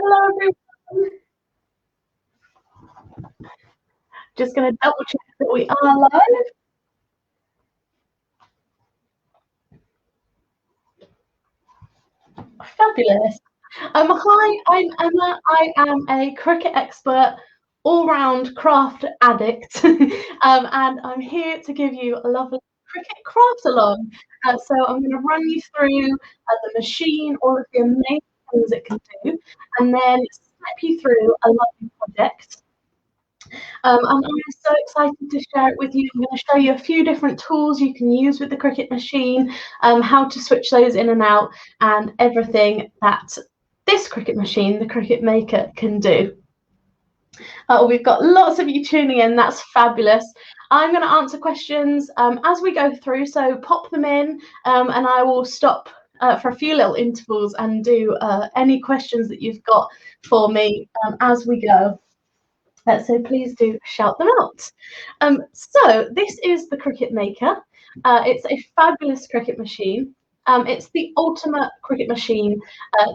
Hello, everyone. Just going to double check that we are live. Fabulous. Hi, I'm Emma. I am a Cricut expert, all-round craft addict, and I'm here to give you a lovely Cricut craft along. So I'm going to run you through the machine, all of the amazing things it can do, and then step you through a lovely project. And I'm so excited to share it with you. I'm going to show you a few different tools you can use with the Cricut machine, how to switch those in and out, and everything that this Cricut machine, the Cricut Maker, can do. We've got lots of you tuning in. That's fabulous. I'm going to answer questions as we go through, so pop them in, and I will stop for a few little intervals and do any questions that you've got for me as we go. So please do shout them out. So this is the Cricut Maker. It's a fabulous Cricut machine. It's the ultimate Cricut machine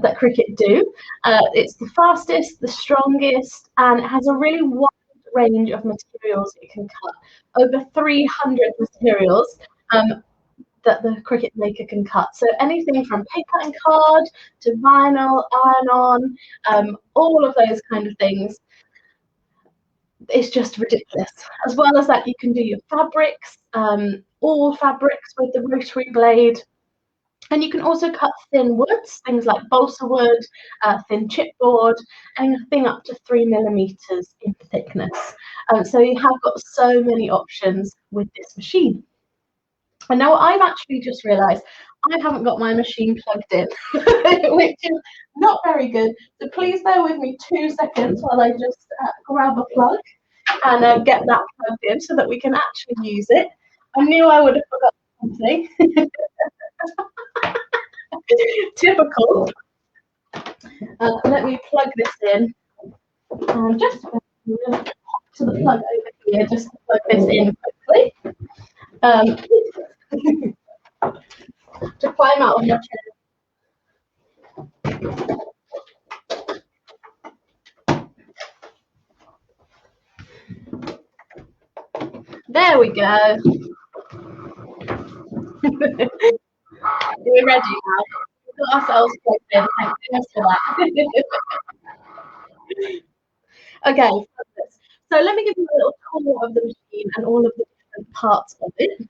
that Cricut do. It's the fastest, the strongest, and it has a really wide range of materials it can cut. Over 300 materials that the Cricut Maker can cut. So anything from paper and card to vinyl, iron-on, all of those kind of things. It's just ridiculous. As well as that, you can do your fabrics, all fabrics with the rotary blade. And you can also cut thin woods, things like balsa wood, thin chipboard, anything up to 3 millimeters in thickness. So you have got so many options with this machine. And now I've actually just realized I haven't got my machine plugged in, which is not very good. So please bear with me 2 seconds while I just grab a plug and get that plugged in so that we can actually use it. I knew I would have forgotten something. Typical. Let me plug this in. Just to the plug over here, just to plug this in quickly. To climb out of your chair. There we go. We're ready now. We've got ourselves plugged in. Thank goodness for that. Okay, so let me give you a little tour of the machine and all of the different parts of it.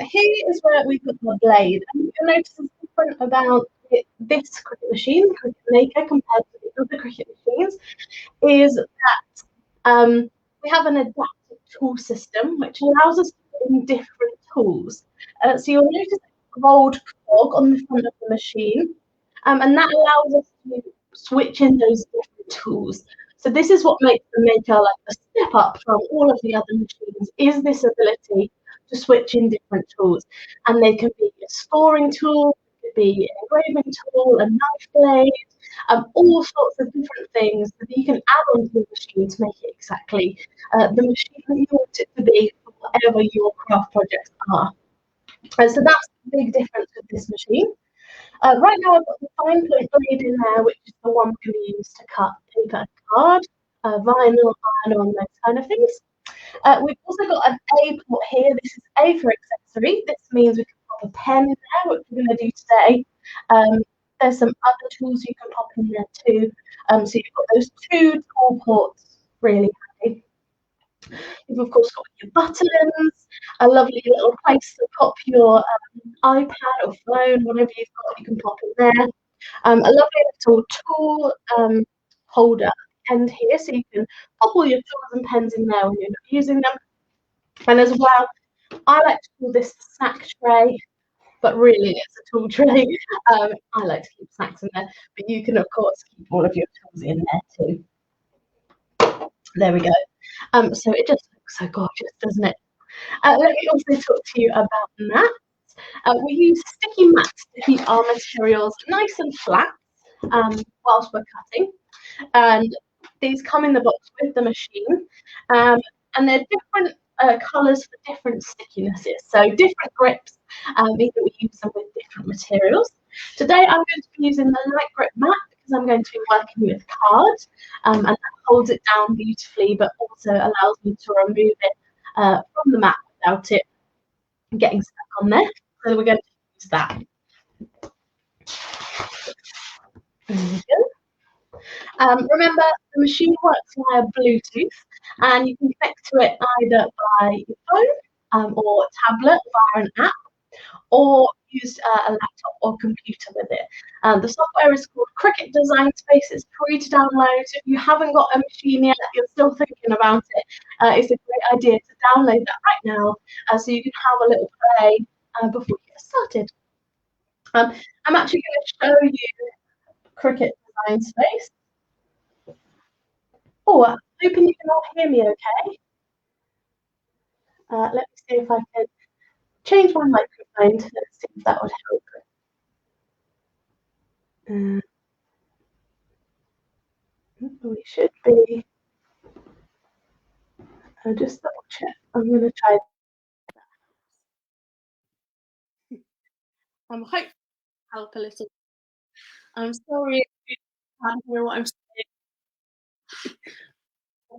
Here is where we've got the blade. And you'll notice what's different about this Cricut machine, the Cricut Maker, compared to the other Cricut machines, is that we have an adaptive tool system which allows us to put in different tools. So you'll notice a gold cog on the front of the machine, and that allows us to switch in those different tools. So this is what makes the Maker like a step up from all of the other machines, is this ability to switch in different tools. And they can be a scoring tool, it could be an engraving tool, a knife blade, all sorts of different things that you can add onto the machine to make it exactly the machine that you want it to be for whatever your craft projects are. So that's the big difference with this machine. Right now I've got the fine point blade in there, which is the one we can use to cut paper and card, vinyl, iron-on, those kind of things. We've also got an A port here. This is A for accessory. This means we can pop a pen in there, which we're going to do today. There's some other tools you can pop in there too. So you've got those 2 tool ports, really handy. You've of course got your buttons, a lovely little place to pop your iPad or phone, whatever you've got, you can pop in there. A lovely little tool holder end here, so you can pop all your tools and pens in there when you're not using them. And as well, I like to call this the snack tray, but really it's a tool tray. I like to keep snacks in there, but you can of course keep all of your tools in there too. There we go. So it just looks so gorgeous, doesn't it? Let me also talk to you about mats. We use sticky mats to keep our materials nice and flat whilst we're cutting. And these come in the box with the machine. And they're different colours for different stickinesses. So different grips mean that we use them with different materials. Today I'm going to be using the light grip mat because I'm going to be working with cards, and that holds it down beautifully, but also allows me to remove it from the mat without it getting stuck on there. So we're going to use that. There we go. Remember, the machine works via Bluetooth, and you can connect to it either by your phone or tablet via an app, or use a laptop or computer with it. The software is called Cricut Design Space. It's free to download. If you haven't got a machine yet, you're still thinking about it, it's a great idea to download that right now, so you can have a little play before you get started. I'm actually going to show you Cricut Design Space. Oh, I'm hoping you can all hear me okay. Let me see if I can change my microphone. Let's see if that would help. We should be. I'll just double check. I'm going to try. I'm hoping to help a little. I'm sorry if you can't hear what I'm saying.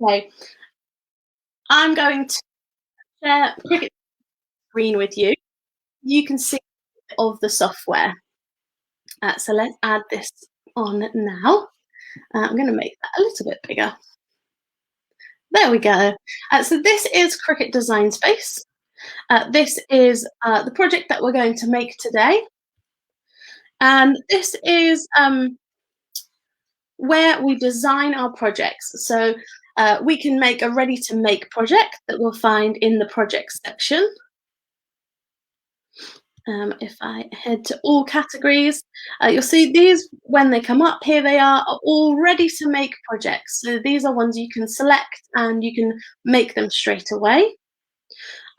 Okay. I'm going to share Cricut screen with you. You can see of the software. So let's add this on now. I'm going to make that a little bit bigger. There we go. So this is Cricut Design Space. This is the project that we're going to make today. And this is where we design our projects. So we can make a ready-to-make project that we'll find in the project section. If I head to all categories, you'll see these, when they come up, here they are all ready-to-make projects. So these are ones you can select and you can make them straight away.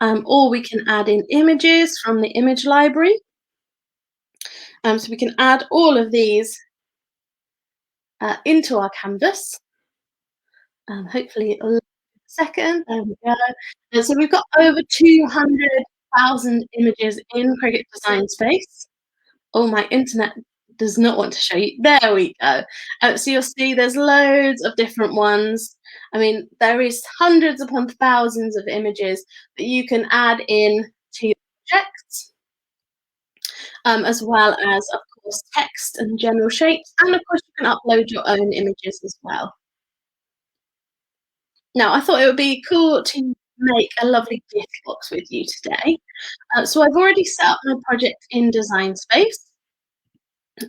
Or we can add in images from the image library. So we can add all of these into our canvas. Hopefully a second. There we go. And so we've got over 200,000 images in Cricut Design Space. Oh, my internet does not want to show you. There we go. So you'll see there's loads of different ones. I mean, there is hundreds upon thousands of images that you can add in to your projects, as well as, of course, text and general shapes. And of course, you can upload your own images as well. Now, I thought it would be cool to make a lovely gift box with you today. So I've already set up my project in Design Space.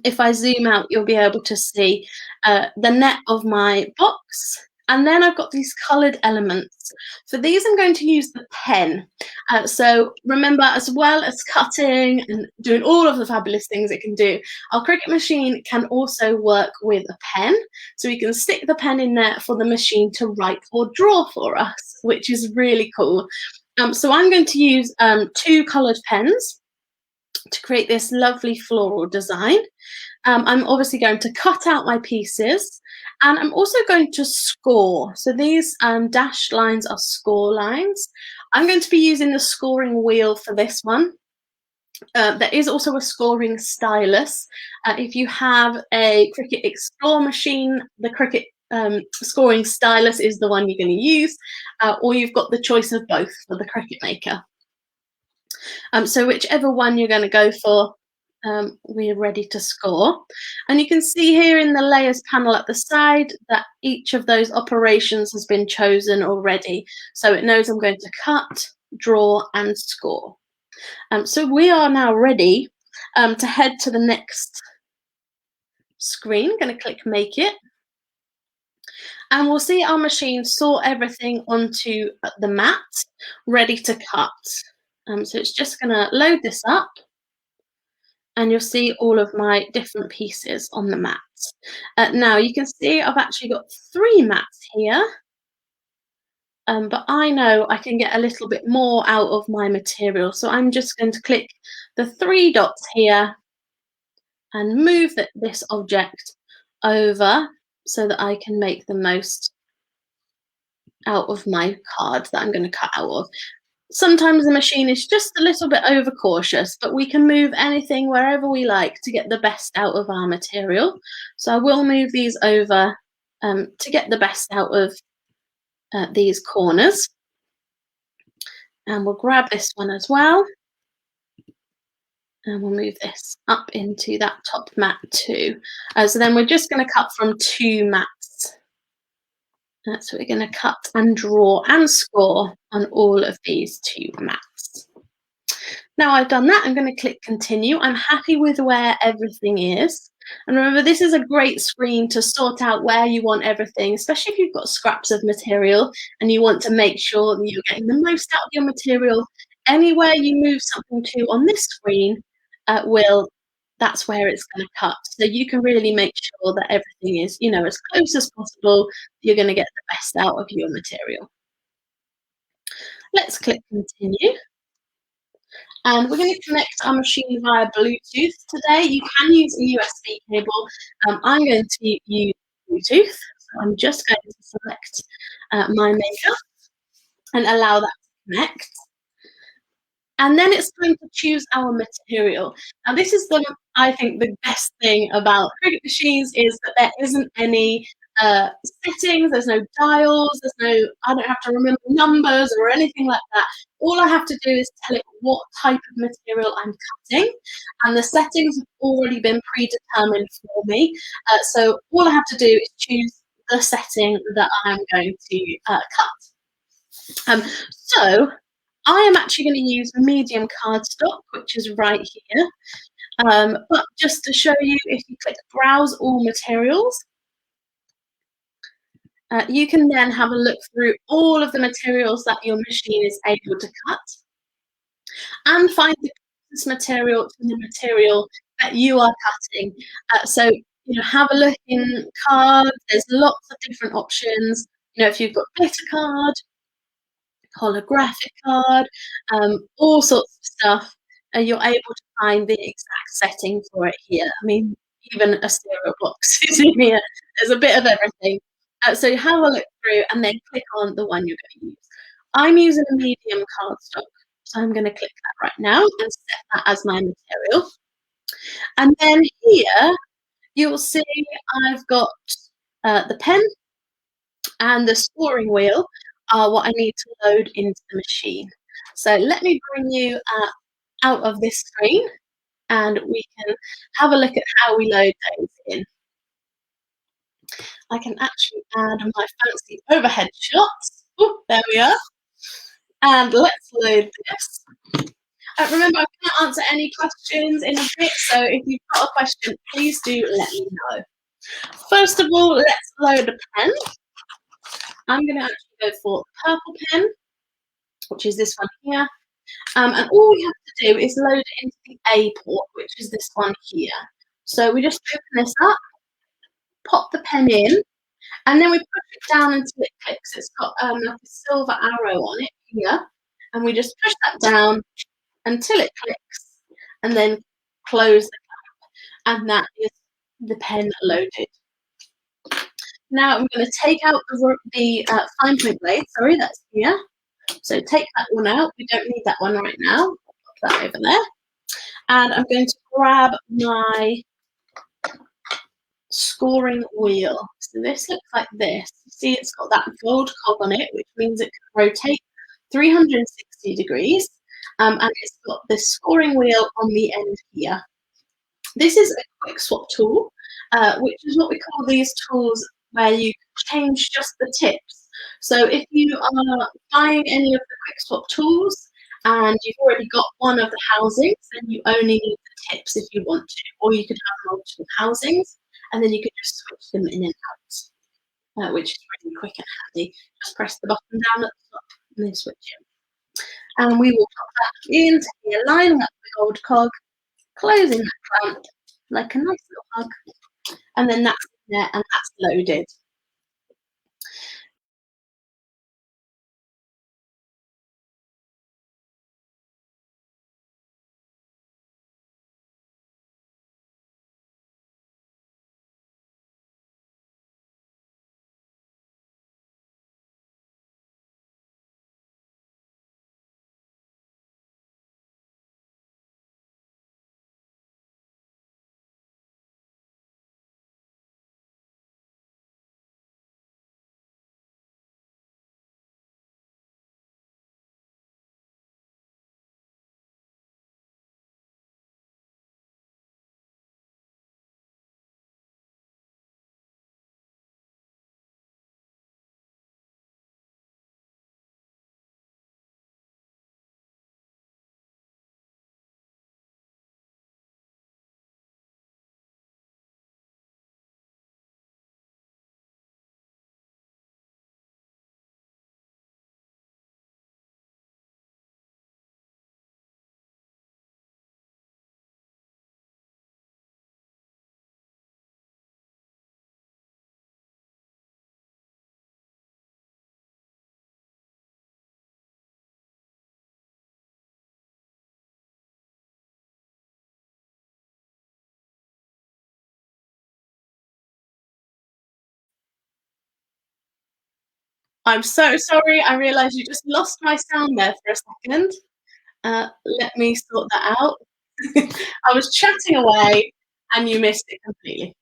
If I zoom out, you'll be able to see the net of my box. And then I've got these coloured elements. For these, I'm going to use the pen. So remember, as well as cutting and doing all of the fabulous things it can do, our Cricut machine can also work with a pen. So we can stick the pen in there for the machine to write or draw for us, which is really cool. So I'm going to use 2 coloured pens to create this lovely floral design. I'm obviously going to cut out my pieces, and I'm also going to score. So these dashed lines are score lines. I'm going to be using the scoring wheel for this one. There is also a scoring stylus. If you have a Cricut Explore machine, the Cricut scoring stylus is the one you're going to use, or you've got the choice of both for the Cricut Maker. So whichever one you're going to go for, we're ready to score. And you can see here in the layers panel at the side that each of those operations has been chosen already. So it knows I'm going to cut, draw, and score. So we are now ready to head to the next screen. I'm going to click Make It. And we'll see our machine sort everything onto the mat, ready to cut. So it's just going to load this up, and you'll see all of my different pieces on the mat. Now you can see I've actually got 3 mats here, but I know I can get a little bit more out of my material. So I'm just going to click the 3 dots here and move this object over so that I can make the most out of my card that I'm going to cut out of. Sometimes the machine is just a little bit overcautious, but we can move anything wherever we like to get the best out of our material. So I will move these over to get the best out of these corners. And we'll grab this one as well. And we'll move this up into that top mat too. So then we're just going to cut from 2 mats. So we're going to cut and draw and score on all of these 2 mats. Now I've done that, I'm going to click continue. I'm happy with where everything is. And remember, this is a great screen to sort out where you want everything, especially if you've got scraps of material and you want to make sure that you're getting the most out of your material. Anywhere you move something to on this screen that's where it's going to cut. So you can really make sure that everything is, as close as possible. You're going to get the best out of your material. Let's click continue. And we're going to connect our machine via Bluetooth today. You can use a USB cable. I'm going to use Bluetooth. So I'm just going to select my makeup and allow that to connect. And then it's time to choose our material. Now this is I think the best thing about Cricut machines is that there isn't any settings, there's no dials, I don't have to remember numbers or anything like that. All I have to do is tell it what type of material I'm cutting, and the settings have already been predetermined for me. So all I have to do is choose the setting that I'm going to cut. So I am actually going to use medium cardstock, which is right here. But just to show you, if you click Browse All Materials, you can then have a look through all of the materials that your machine is able to cut and find the closest material to the material that you are cutting. So, have a look in cards. There's lots of different options. If you've got glitter card, holographic card, all sorts of stuff, and you're able to find the exact setting for it here. I mean, even a stereo box is in here. There's a bit of everything. So have a look through and then click on the one you're going to use. I'm using a medium cardstock, so I'm going to click that right now and set that as my material. And then here, you'll see I've got the pen and the scoring wheel are what I need to load into the machine. So let me bring you out of this screen and we can have a look at how we load those in. I can actually add my fancy overhead shots. Ooh, there we are. And let's load this. Remember, I can't answer any questions in a bit, so if you've got a question, please do let me know. First of all, let's load a pen. I'm going to actually go for purple pen, which is this one here. And all we have to do is load it into the A port, which is this one here. So we just open this up, pop the pen in, and then we push it down until it clicks. It's got like a silver arrow on it here. And we just push that down until it clicks, and then close the cap. And that is the pen loaded. Now I'm going to take out the fine point blade. Sorry, that's here. So take that one out. We don't need that one right now. Put that over there. And I'm going to grab my scoring wheel. So this looks like this. You see it's got that gold cog on it, which means it can rotate 360 degrees. And it's got this scoring wheel on the end here. This is a quick swap tool, which is what we call these tools where you change just the tips. So if you are buying any of the quick swap tools and you've already got one of the housings, then you only need the tips if you want to, or you could have multiple housings and then you could just switch them in and out, which is really quick and handy. Just press the button down at the top and then switch it. And we will pop that into here, lining up the gold cog, closing that clamp like a nice little hug, and then that's there and that's loaded. I'm so sorry. I realised you just lost my sound there for a second. Let me sort that out. I was chatting away and you missed it completely.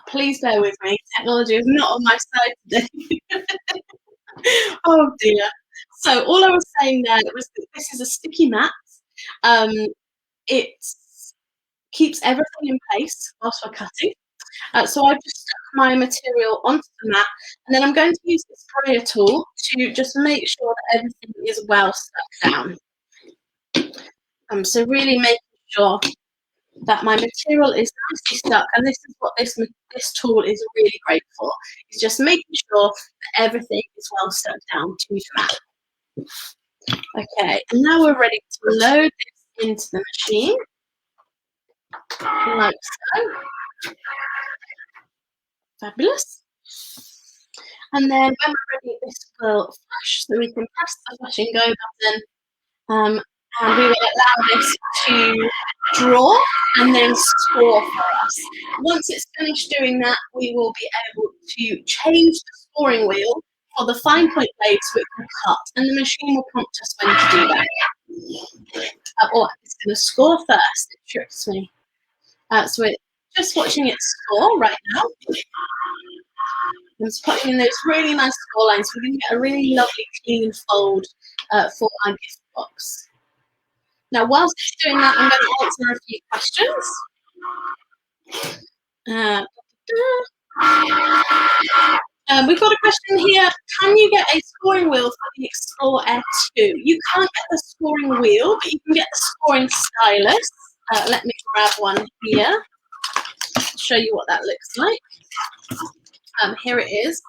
Please bear with me. Technology is not on my side today. Oh dear. So all I was saying there was that this is a sticky mat. Um, it keeps everything in place whilst we're cutting. So I've just stuck my material onto the mat, and then I'm going to use the sprayer tool to just make sure that everything is well stuck down. So really making sure that my material is nicely stuck, and this is what this tool is really great for, is just making sure that everything is well stuck down to the mat. Okay, and now we're ready to load this into the machine, like so. Fabulous. And then when we're ready, this will flush, so we can press the flush and go button, and we will allow this to draw and then score for us. Once it's finished doing that, we will be able to change the scoring wheel for the fine point blade so it can cut, and the machine will prompt us when to do that. Oh, it's going to score first. It tricks me. So we're just watching it score right now. I'm just putting in those really nice score lines. So we're going to get a really lovely clean fold for our gift box. Now, whilst it's doing that, I'm going to answer a few questions. We've got a question here. Can you get a scoring wheel for the Explore Air 2? You can't get the scoring wheel, but you can get the scoring stylus. Let me grab one here. Show you what that looks like. Here it is.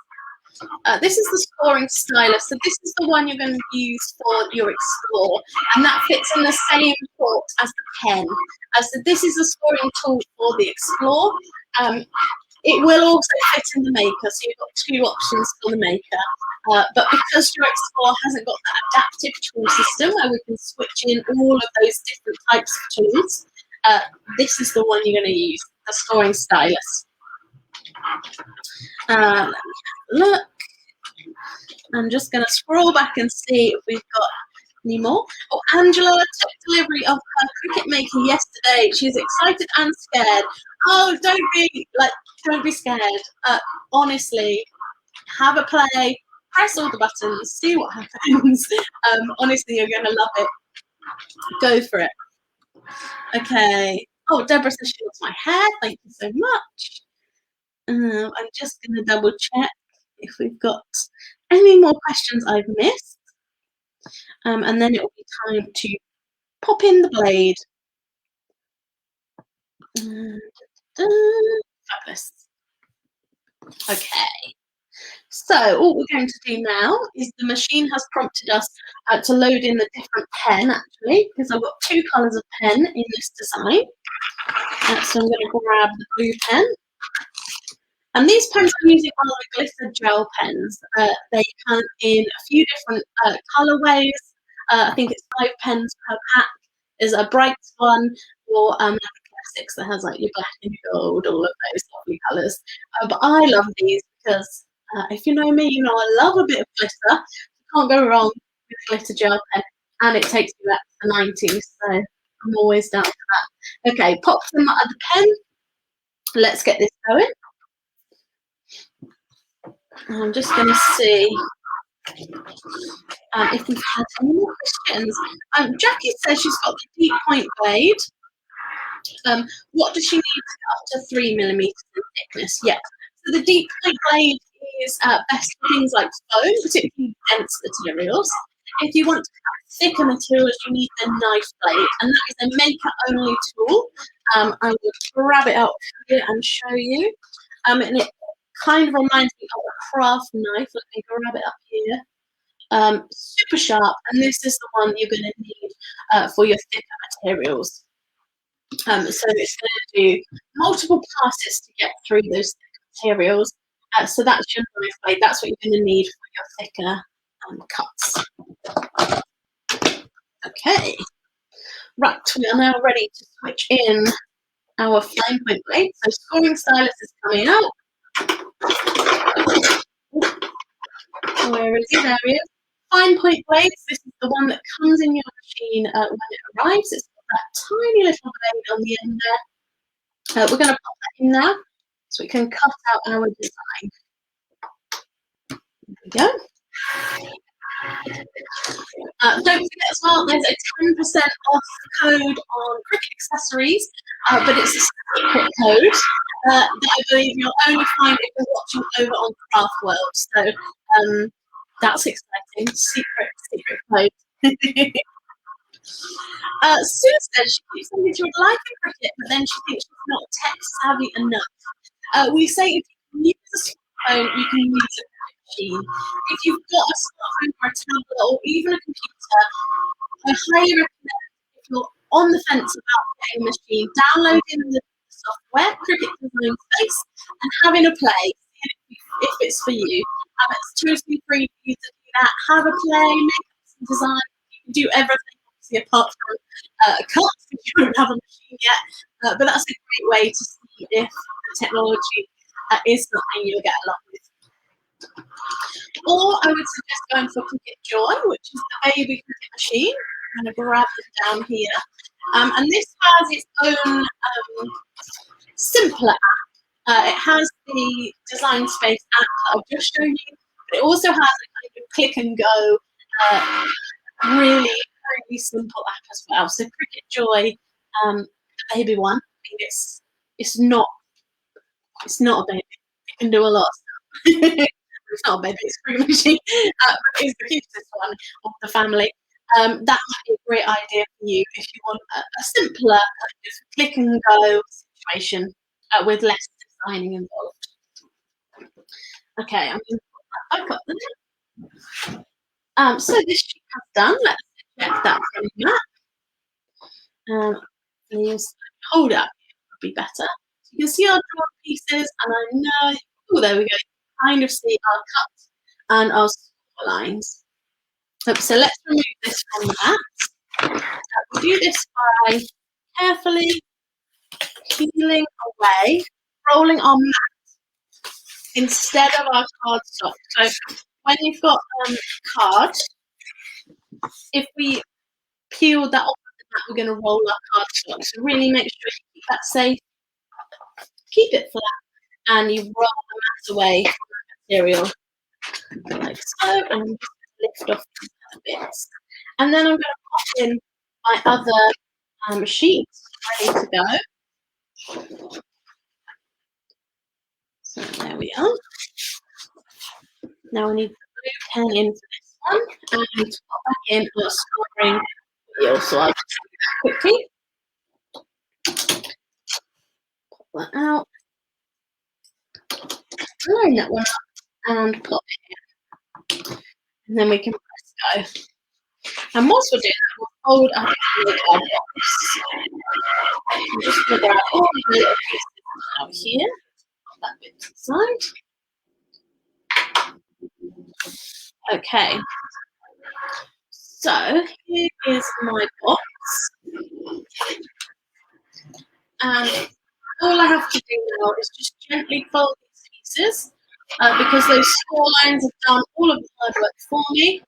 This is the scoring stylus. So this is the one you're going to use for your Explore, and that fits in the same port as the pen. So this is the scoring tool for the Explore. It will also fit in the Maker, so you've got two options for the Maker. But because your Explore hasn't got that adaptive tool system where we can switch in all of those different types of tools, this is the one you're going to use, the scoring stylus. Look, I'm just going to scroll back and see if we've got any more. Oh, Angela took delivery of her Cricut Maker yesterday. She's excited and scared. Oh, don't be scared. Honestly, have a play, press all the buttons, see what happens. Honestly, you're going to love it. Go for it. Okay. Oh, Deborah says she loves my hair. Thank you so much. I'm just going to double check if we've got any more questions I've missed. And then it will be time to pop in the blade. Fabulous. Okay. So what we're going to do now is the machine has prompted us to load in the different pen, actually, because I've got two colours of pen in this design. So I'm going to grab the blue pen. And these pens I'm using are the glitter gel pens. They come in a few different colourways. I think it's 5 pens per pack. There's a bright one, or classics that has like your black and gold, all of those lovely colours. But I love these because if you know me, you know I love a bit of glitter. You can't go wrong with a glitter gel pen, and it takes you back to the 90s, so I'm always down for that. Okay, pop them at the pen. Let's get this going. I'm just going to see if we've had any more questions. Jackie says she's got the deep point blade. What does she need to get up to 3mm in thickness? Yeah, so the deep point blade is best for things like foam, particularly dense materials. If you want to have thicker materials, you need a knife blade, and that is a maker-only tool. I will grab it out here and show you. And it kind of reminds me of a craft knife. Let me grab it up here. Super sharp, and this is the one you're going to need for your thicker materials. So it's going to do multiple passes to get through those thick materials. So that's your knife blade. That's what you're going to need for your thicker cuts. Okay. Right, we are now ready to switch in our fine point blade. So scoring stylus is coming out. Where is he? There he is. Fine point blades. This is the one that comes in your machine when it arrives. It's got that tiny little blade on the end there. We're going to pop that in now so we can cut out our design. There we go. Don't forget as well, there's a 10% off code on Cricut accessories, but it's a secret code that I believe you'll only find if you're watching over on Craft World. So that's exciting. Secret code. Sue says she keeps thinking she would like a Cricut, but then she thinks she's not tech savvy enough. We say if you use a smartphone, you can use a machine. If you've got a smartphone or a tablet or even a computer, I highly recommend, if you're on the fence about getting a machine, downloading the software, Cricut Design Space, and having a play, if it's for you. It's totally free for you to do that. Have a play, make some design. You can do everything, obviously, apart from cut, if you don't have a machine yet. But that's a great way to see if the technology is something you'll get along with. Or I would suggest going for Cricut Joy, which is the baby Cricut machine. I'm going to grab it down here. And this has its own simpler app. It has the Design Space app that I've just shown you, but it also has a kind of click and go, really simple app as well. So Cricut Joy, the baby one, I mean, it's not a baby. It can do a lot of stuff. It's not a baby, it's a Cricut machine, but it's the cutest one of the family. That might be a great idea for you if you want a simpler kind of click and go situation with less designing involved. Okay, I'm going to put that back up there. So this sheet has done. Let's check that from that. Please hold up, it would be better. So you can see our drawn pieces, and I know, oh, there we go. Kind of see our cuts and our score lines. So let's remove this from the mat. We do this by carefully peeling away, rolling our mat instead of our cardstock. So when you've got card, if we peel that off of the mat, we're going to roll our cardstock. So really make sure you keep that safe, keep it flat, and you roll the mat away from the material like so, and lift off these other bits. And then I'm going to pop in my other sheets ready to go. So there we are. Now we need the blue pen in for this one, and pop back in our scoring wheel. So I'll just do that quickly. Pop that out. Line that one up and pop it in. And then we can press go. And whilst we're doing that, we'll hold up the box. I'm just going to grab all the little pieces out here. Pop that bit to the side. Okay. So here is my box. And all I have to do now is just gently fold these pieces because those score lines have done all of the hard work for me.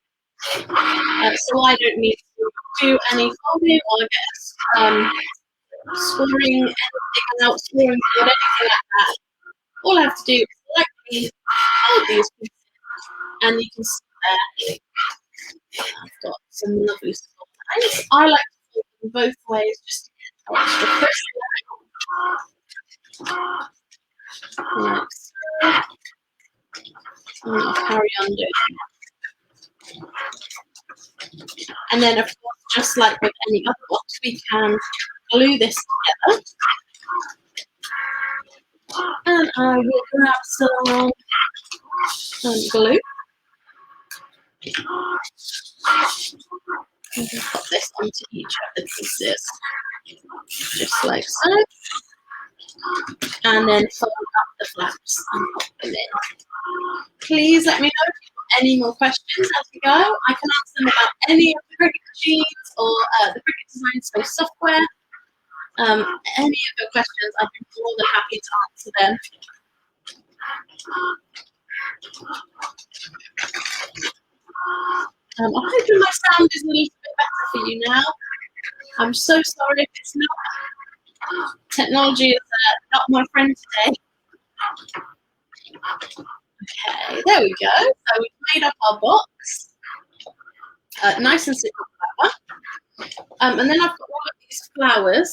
So I don't need to do any folding or get scoring anything out, scoring board, anything like that. All I have to do is lightly hold these pieces, and you can see there I've got some lovely score lines. I like to fold them both ways just to get extra crisp. Like so. And I'll carry on doing it. And then, of course, just like with any other box, we can glue this together. And I will grab some glue. And put this onto each of the pieces, just like so. And then fold up the flaps and pop them in. Please let me know if you've got any more questions as we go. I can answer them about any of the Cricut machines or the Cricut Design Space software. Any of your questions, I'd be more than happy to answer them. I'm hoping my sound is a little bit better for you now. I'm so sorry if it's not. Technology is not my friend today. Okay, there we go. So we've made up our box. Nice and simple flower. And then I've got all of these flowers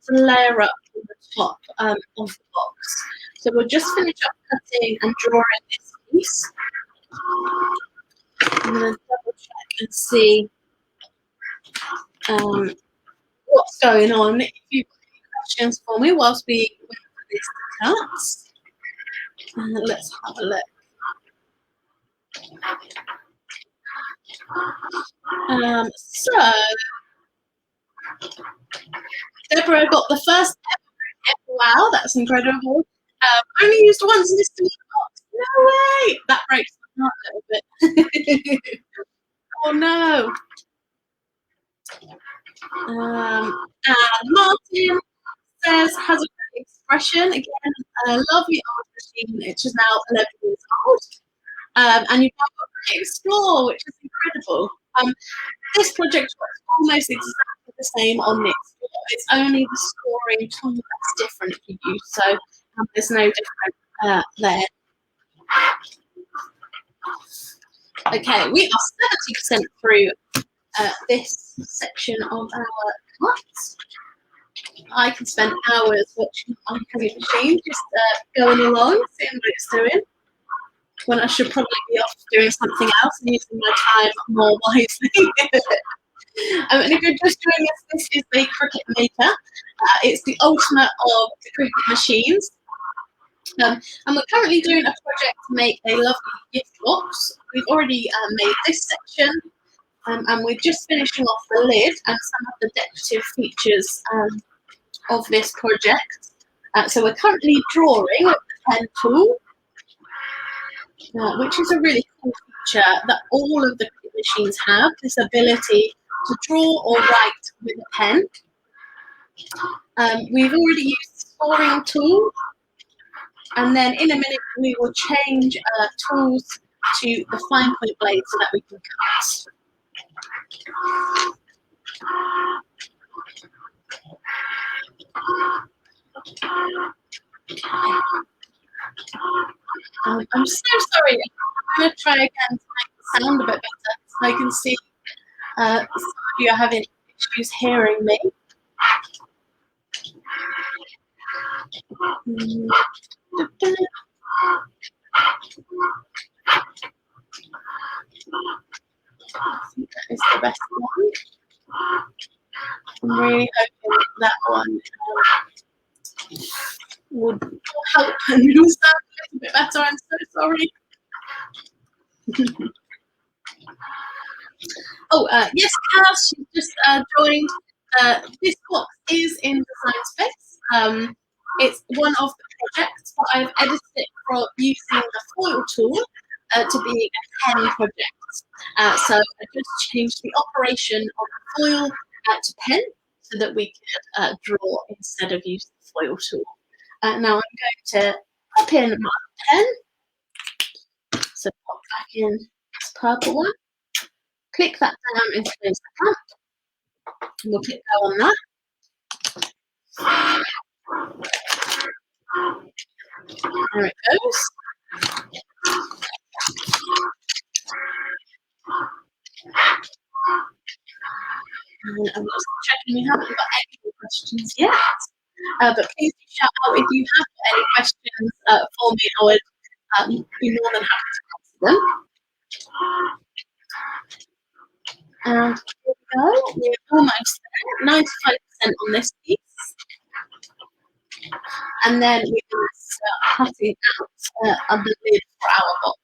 to layer up to the top of the box. So we'll just finish up cutting and drawing this piece. I'm going to double check and see what's going on. If you've got any questions for me whilst we wait for this to cut. Let's have a look. So Deborah got the first ever. Wow, that's incredible. Only used once in this box. No way! That breaks my heart a little bit. Oh no. And Martin says, has a great expression. Again, a lovely old machine, which is now 11 years old. And you've now got Cricut Explore, which is incredible. This project works almost exactly the same on the Explore. It's only the scoring tool that's different for you, so there's no different there. Okay, we are 70% through this section of our cuts. I can spend hours watching my Cricut machine, just going along, seeing what it's doing, when I should probably be off doing something else and using my time more wisely. And if you're just doing this is the Cricut Maker. It's the ultimate of the Cricut machines. And we're currently doing a project to make a lovely gift box. We've already made this section, and we're just finishing off the lid and some of the decorative features of this project. So we're currently drawing with the pen tool, which is a really cool feature that all of the Cricut machines have, this ability to draw or write with a pen. We've already used the scoring tool, and then in a minute we will change tools to the fine point blade so that we can cut. I'm so sorry. I'm going to try again to make the sound a bit better so I can see some of you are having issues hearing me. I think that is the best one. I'm really hoping that one would help and will sound a little bit better. I'm so sorry. Oh, yes, Cass, she's just joined. This box is in Design Space. It's one of the projects, but I've edited it for using the foil tool to be a pen project. So I just changed the operation of the foil to pen so that we could draw instead of using the foil tool. Now I'm going to pop in my pen. So pop back in this purple one. Click that down into the stamp. And we'll click go on that. There it goes. And I'm just checking we haven't got any more questions yet. But please do shout out if you have got any questions for me. I would be more than happy to answer them. And here we go. We're almost there, 95% on this piece. And then we can start cutting out of the lid for our box.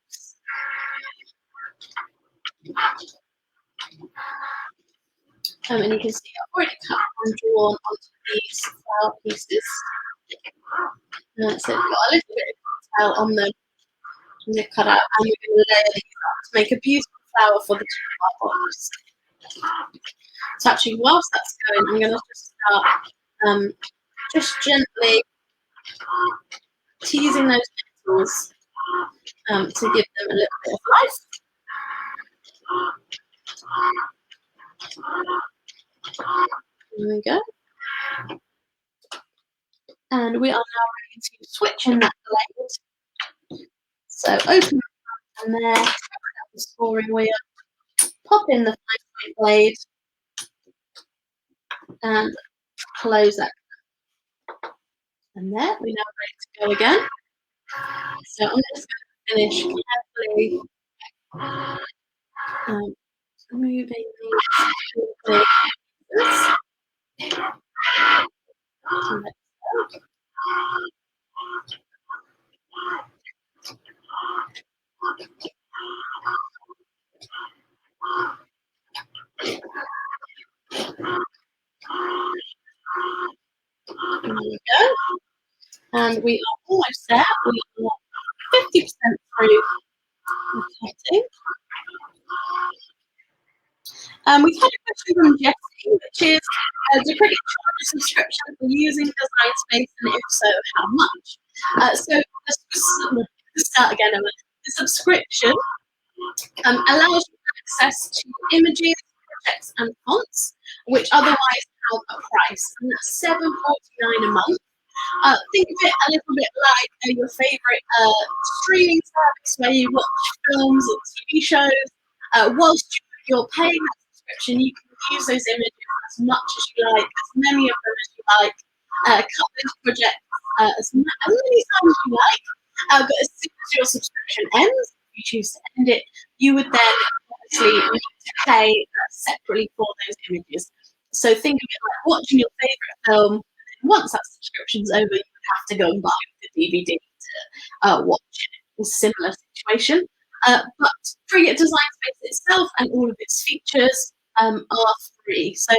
And you can see I've already cut and drawn onto these flower pieces. So we've got a little bit of detail on them. And they're cut out, and we're going to layer these up to make a beautiful flower for the top of our box. So actually, whilst that's going, I'm going to just start just gently teasing those petals to give them a little bit of life. There we go. And we are now ready to switch in that blade. So open and there, the scoring wheel, pop in the 5-point blade, and close that. And there, we're now ready to go again. So I'm just going to finish carefully moving these pieces. There we go. And we are almost there. We are 50% through the cutting. We've had a question from Jessie, which is, do Cricut charge a subscription for using Design Space, and if so, how much? So let's start again, Emma. The subscription allows you access to images, projects, and fonts, which otherwise have a price, and that's $7.49 a month. Think of it a little bit like your favorite streaming service where you watch films or TV shows. Whilst you're paying that subscription, you can use those images as much as you like, as many of them as you like, cut those projects as many times as you like. But as soon as your subscription ends, if you choose to end it, you would then obviously need to pay separately for those images. So think of it like watching your favorite film. Once that subscription's over, you would have to go and buy the DVD to watch it. It's a similar situation. But Cricut Design Space itself and all of its features are free. So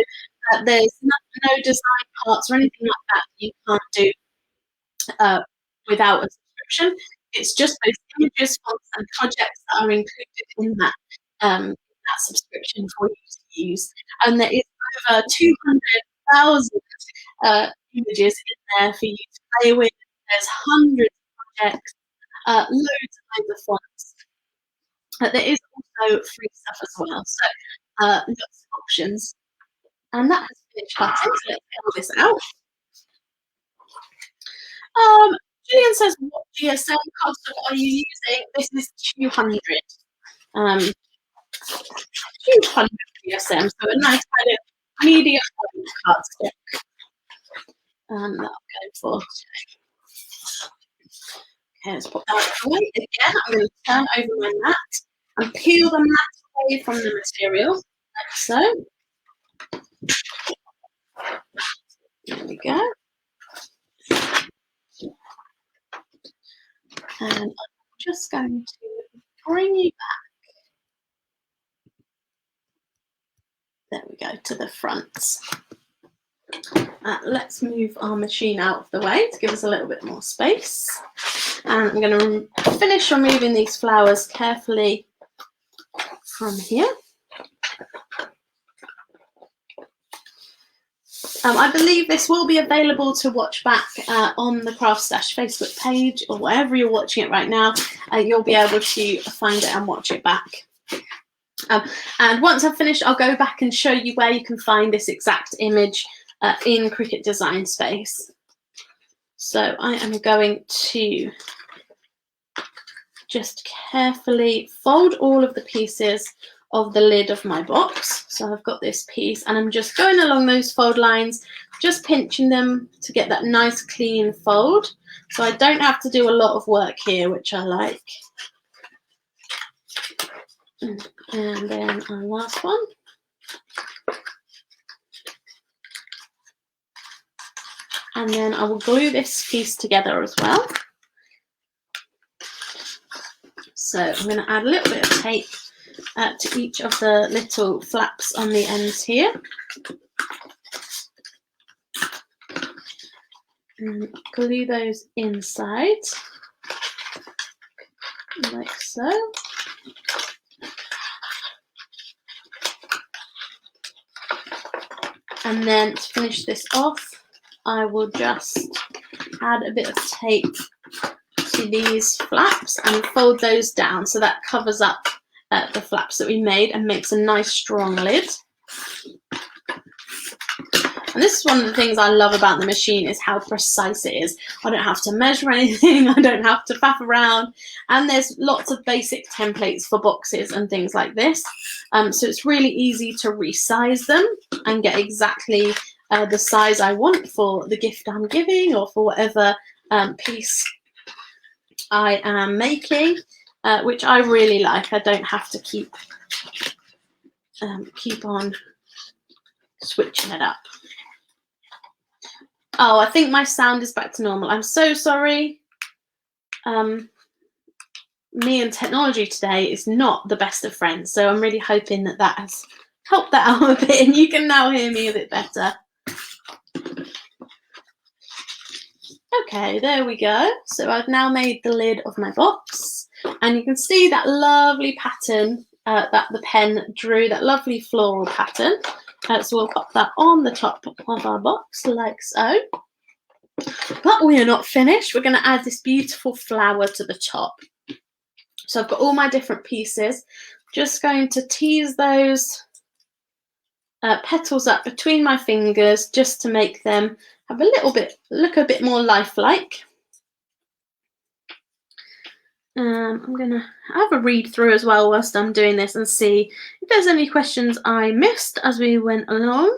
there's no design parts or anything like that you can't do without a subscription. It's just those images, fonts, and projects that are included in that subscription for you to use. And there is over 200,000 images in there for you to play with. There's hundreds of projects, loads of fonts. There is also free stuff as well, so lots of options. And that has finished cutting, so let's get all this out. Julian says, what GSM cardstock are you using? This is 200. 200 GSM, so a nice kind of medium cardstock. That I'll go for. Okay, let's put that away. Again, I'm going to turn over my mat and peel the mat away from the material, like so. There we go. And I'm just going to bring you back. There we go, to the front. Let's move our machine out of the way to give us a little bit more space. And I'm going to finish removing these flowers carefully from here. I believe this will be available to watch back on the CraftStash Facebook page, or wherever you're watching it right now. You'll be able to find it and watch it back. And once I've finished, I'll go back and show you where you can find this exact image in Cricut Design Space. So I am going to just carefully fold all of the pieces of the lid of my box. So I've got this piece and I'm just going along those fold lines, just pinching them to get that nice clean fold. So I don't have to do a lot of work here, which I like. And then our last one. And then I will glue this piece together as well. So I'm going to add a little bit of tape to each of the little flaps on the ends here. And glue those inside, like so. And then to finish this off, I will just add a bit of tape to these flaps and fold those down so that covers up the flaps that we made and makes a nice strong lid. And this is one of the things I love about the machine, is how precise it is. I don't have to measure anything, I don't have to faff around, and there's lots of basic templates for boxes and things like this. So it's really easy to resize them and get exactly the size I want for the gift I'm giving, or for whatever piece I am making, which I really like. I don't have to keep on switching it up. Oh, I think my sound is back to normal. I'm so sorry. Me and technology today is not the best of friends, so I'm really hoping that that has helped that out a bit and you can now hear me a bit better. Okay, there we go. So I've now made the lid of my box, and you can see that lovely pattern that the pen drew, that lovely floral pattern. So we'll pop that on the top of our box like so. But we are not finished. We're going to add this beautiful flower to the top. So I've got all my different pieces. Just going to tease those petals up between my fingers just to make them have a little bit, look a bit more lifelike. I'm going to have a read through as well whilst I'm doing this and see if there's any questions I missed as we went along.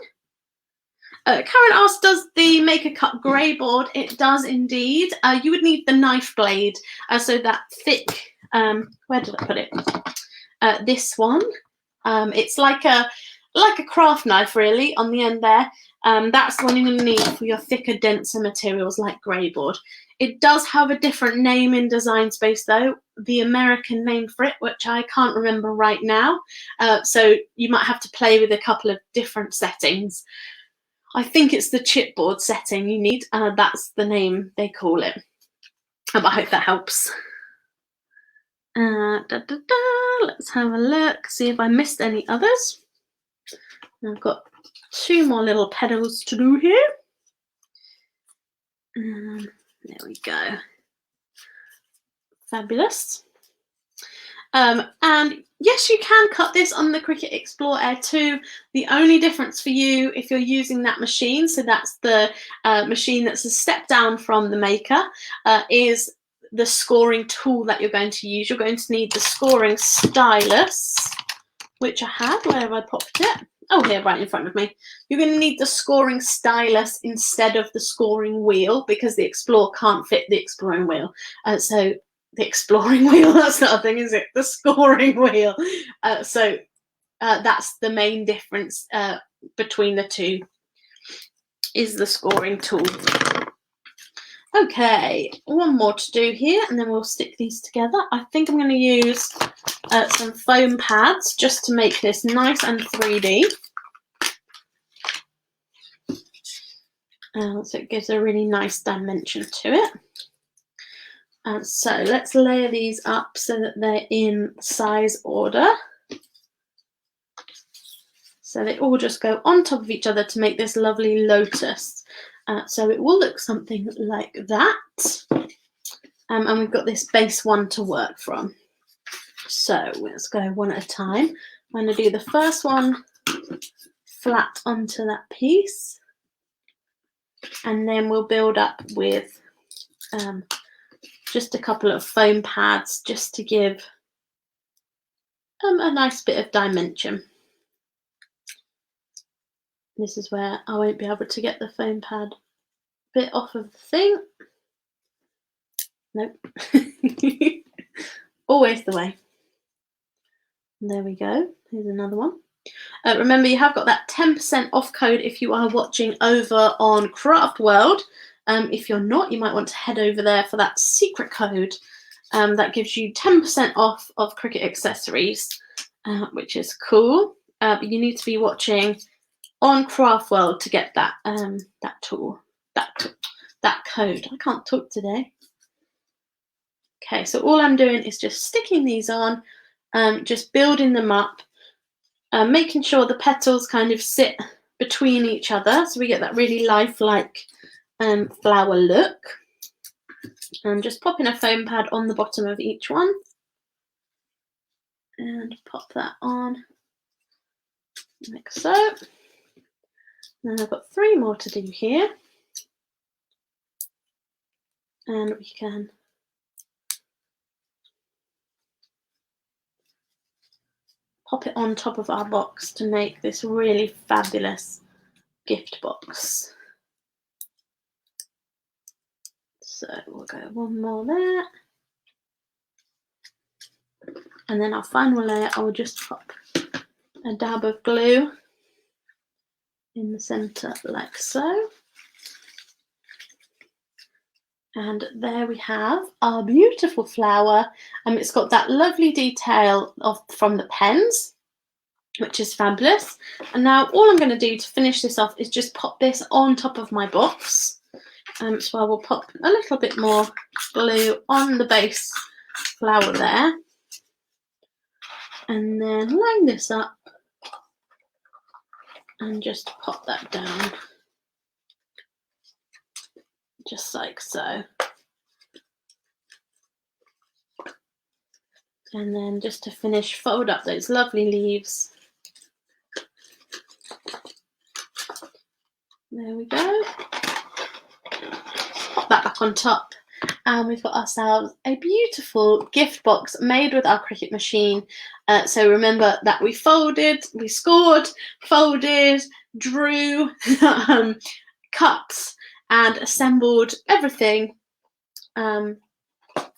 Karen asked, does the Make a Cut grey board? It does indeed. You would need the knife blade, so that thick, where did I put it? This one. It's like a craft knife really on the end there. That's the one you're going to need for your thicker, denser materials like grey board. It does have a different name in Design Space though, the American name for it, which I can't remember right now. So you might have to play with a couple of different settings. I think it's the chipboard setting you need. That's the name they call it. But I hope that helps. Let's have a look, see if I missed any others. I've got 2 more little petals to do here. There we go. Fabulous. And yes, you can cut this on the Cricut Explore Air 2. The only difference for you, if you're using that machine, so that's the machine that's a step down from the Maker, is the scoring tool that you're going to use. You're going to need the scoring stylus, which I had. Where have I popped it? Oh, here, right in front of me. You're going to need the scoring stylus instead of the scoring wheel, because the Explore can't fit the exploring wheel. So the exploring wheel, that's not a thing, is it? The scoring wheel. So that's the main difference between the two, is the scoring tool. Okay, one more to do here, and then we'll stick these together. I think I'm going to use some foam pads just to make this nice and 3D. So it gives a really nice dimension to it. So let's layer these up so that they're in size order. So they all just go on top of each other to make this lovely lotus. So it will look something like that. And we've got this base one to work from. So let's go one at a time. I'm going to do the first one flat onto that piece. And then we'll build up with just a couple of foam pads just to give a nice bit of dimension. This is where I won't be able to get the foam pad bit off of the thing. Nope. Always the way. There we go. Here's another one. Remember, you have got that 10% off code if you are watching over on Craft World. If you're not, you might want to head over there for that secret code that gives you 10% off of Cricut accessories, which is cool. But you need to be watching on Craft World to get that that tool, that code. I can't talk today. Okay, so all I'm doing is just sticking these on, just building them up, making sure the petals kind of sit between each other so we get that really lifelike flower look. I'm just popping a foam pad on the bottom of each one and pop that on like so. Then I've got 3 more to do here, and we can pop it on top of our box to make this really fabulous gift box. So we'll go 1 more there, and then our final layer I'll just pop a dab of glue in the center like so. And there we have our beautiful flower. It's got that lovely detail from the pens, which is fabulous. And now all I'm going to do to finish this off is just pop this on top of my box. So I will pop a little bit more glue on the base flower there, and then line this up and just pop that down just like so. And then just to finish, fold up those lovely leaves. There we go. Pop that back on top, and we've got ourselves a beautiful gift box made with our Cricut machine. So remember that we folded, we scored, folded, drew, cut and assembled everything from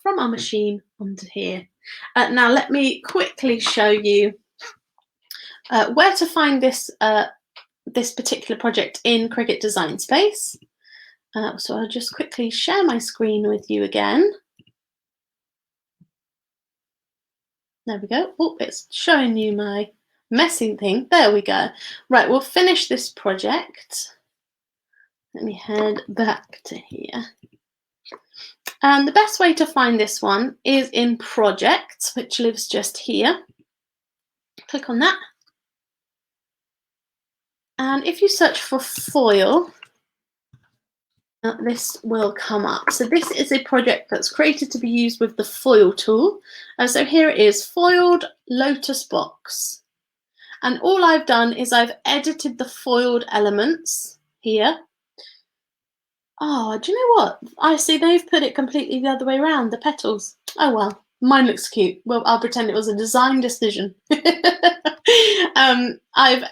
our machine onto here. Now let me quickly show you where to find this this particular project in Cricut Design Space. So I'll just quickly share my screen with you again. There we go. Oh, it's showing you my messy thing. There we go. Right, we'll finish this project. Let me head back to here. And the best way to find this one is in Projects, which lives just here. Click on that. And if you search for foil, this will come up. So this is a project that's created to be used with the foil tool. So here it is, foiled lotus box. And all I've done is I've edited the foiled elements here. Oh, do you know what? I see they've put it completely the other way around, the petals. Oh well, mine looks cute. Well, I'll pretend it was a design decision. I've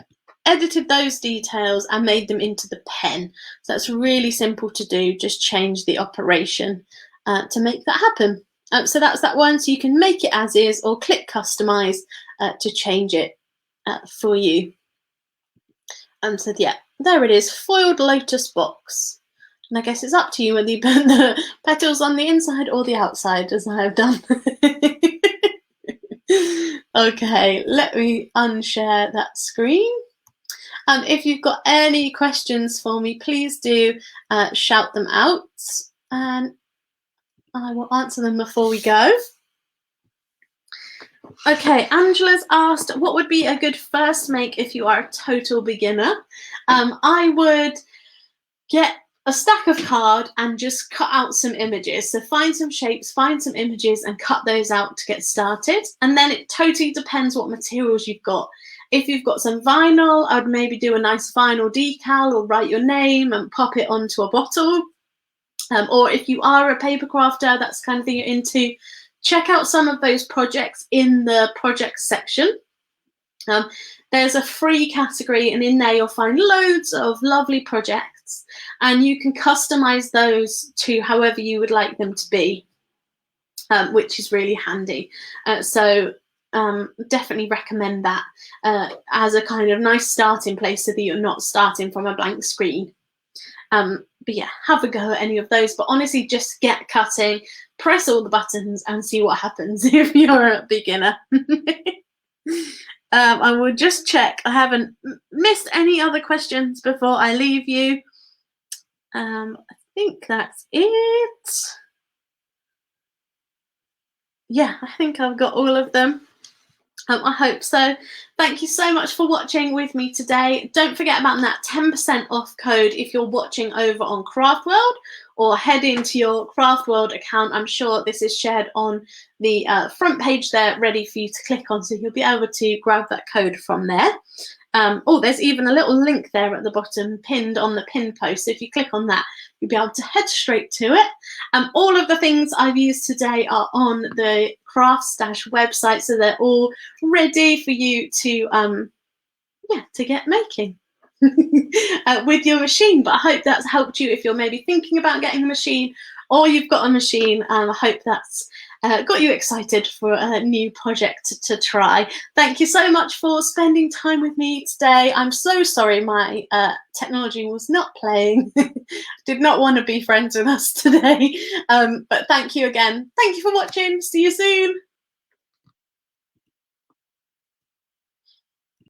edited those details and made them into the pen. So that's really simple to do. Just change the operation to make that happen. So that's that one. So you can make it as is or click customize to change it for you. So yeah, there it is, foiled lotus box. And I guess it's up to you whether you put the petals on the inside or the outside, as I have done. Okay, let me unshare that screen. If you've got any questions for me, please do shout them out, and I will answer them before we go. Okay, Angela's asked, what would be a good first make if you are a total beginner? I would get a stack of card and just cut out some images. So find some shapes, find some images and cut those out to get started. And then it totally depends what materials you've got. If you've got some vinyl, I'd maybe do a nice vinyl decal or write your name and pop it onto a bottle. Or if you are a paper crafter, that's the kind of thing you're into, check out some of those projects in the projects section. There's a free category, and in there you'll find loads of lovely projects, and you can customize those to however you would like them to be, which is really handy. So definitely recommend that as a kind of nice starting place so that you're not starting from a blank screen. But yeah, have a go at any of those, but honestly just get cutting, press all the buttons and see what happens if you're a beginner. I will just check I haven't missed any other questions before I leave you. I think that's it. Yeah, I think I've got all of them. I hope so. Thank you so much for watching with me today. Don't forget about that 10% off code if you're watching over on CraftWorld, or head into your CraftWorld account. I'm sure this is shared on the front page there, ready for you to click on, so you'll be able to grab that code from there. Oh, there's even a little link there at the bottom, pinned on the pin post. So if you click on that, you'll be able to head straight to it. All of the things I've used today are on the CraftStash website, so they're all ready for you to get making with your machine. But I hope that's helped you if you're maybe thinking about getting a machine, or you've got a machine. I hope that's got you excited for a new project to try. Thank you so much for spending time with me today. I'm so sorry my technology was not playing. Did not want to be friends with us today. But thank you again. Thank you for watching. See you soon.